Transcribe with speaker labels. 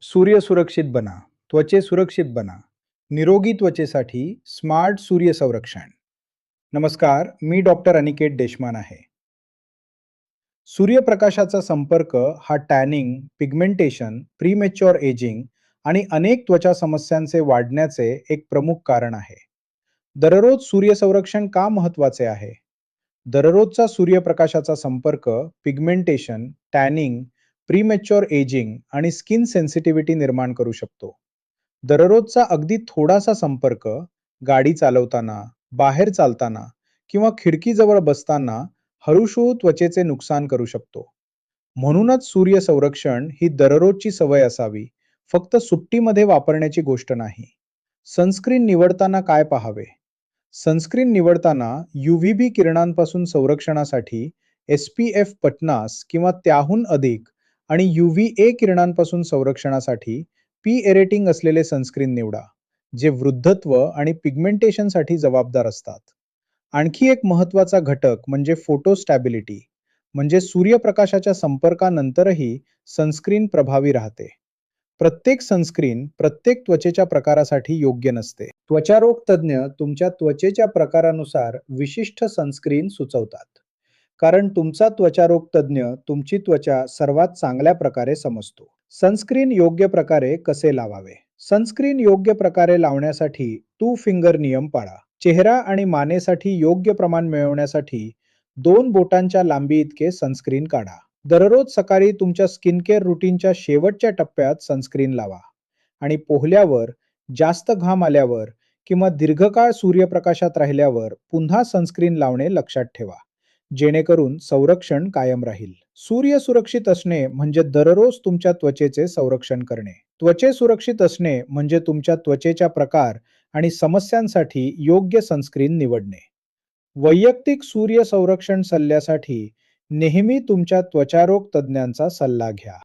Speaker 1: सूर्य सुरक्षित बना, त्वचे सुरक्षित बना. निरोगी त्वचेसाठी स्मार्ट सूर्य संरक्षण. नमस्कार, मी डॉक्टर अनिकेत देशमान आहे. सूर्यप्रकाशाचा संपर्क हा टॅनिंग, पिगमेंटेशन, प्रीमॅच्युअर एजिंग आणि अनेक त्वचा समस्यांचे वाढण्याचे एक प्रमुख कारण आहे. दररोज सूर्यसंरक्षण का महत्वाचे आहे? दररोजचा सूर्यप्रकाशाचा संपर्क पिगमेंटेशन, टॅनिंग, प्रीमॅच्युअर एजिंग आणि स्किन सेन्सिटिव्हिटी निर्माण करू शकतो. दररोजचा अगदी थोडासा संपर्क गाडी चालवताना, बाहेर चालताना किंवा खिडकीजवळ बसताना हळूहळू त्वचेचे नुकसान करू शकतो. म्हणूनच सूर्य संरक्षण ही दररोजची सवय असावी, फक्त सुट्टीमध्ये वापरण्याची गोष्ट नाही. सनस्क्रीन निवडताना काय पाहावे? सनस्क्रीन निवडताना UVB किरणांपासून संरक्षणासाठी SPF 50 किंवा त्याहून अधिक आणि UVA किरणांपासून संरक्षणासाठी P रेटिंग असलेले सनस्क्रीन निवडा, जे वृद्धत्व आणि पिगमेंटेशनसाठी जबाबदार असतात. आणखी एक महत्त्वाचा घटक म्हणजे फोटो स्टॅबिलिटी, म्हणजे सूर्यप्रकाशाच्या संपर्कानंतरही सनस्क्रीन प्रभावी राहते. प्रत्येक सनस्क्रीन प्रत्येक त्वचेच्या प्रकारासाठी योग्य नसते. त्वचारोग तज्ज्ञ तुमच्या त्वचेच्या प्रकारानुसार विशिष्ट सनस्क्रीन सुचवतात. कारण तुमचा त्वचारोग तज्ज्ञ तुमची त्वचा सर्वात चांगल्या प्रकारे समजतो. सनस्क्रीन योग्य प्रकारे कसे लावावे? सनस्क्रीन योग्य प्रकारे लावण्यासाठी टू फिंगर नियम पाळा. चेहरा आणि मानेसाठी योग्य प्रमाण मिळवण्यासाठी 2 बोटांच्या लांबी इतके सनस्क्रीन काढा. दररोज सकाळी तुमच्या स्किन केअर रुटीनच्या शेवटच्या टप्प्यात सनस्क्रीन लावा आणि पोहल्यावर, जास्त घाम आल्यावर किंवा दीर्घकाळ सूर्यप्रकाशात राहिल्यावर पुन्हा सनस्क्रीन लावणे लक्षात ठेवा, जेणेकरून संरक्षण कायम राहील. सूर्य सुरक्षित असणे म्हणजे दररोज तुमच्या त्वचेचे संरक्षण करणे. त्वचे सुरक्षित असणे म्हणजे तुमच्या त्वचेच्या प्रकार आणि समस्यांसाठी योग्य सनस्क्रीन निवडणे. वैयक्तिक सूर्य संरक्षण सल्ल्यासाठी नेहमी तुमच्या त्वचारोग तज्ज्ञांचा सल्ला घ्या.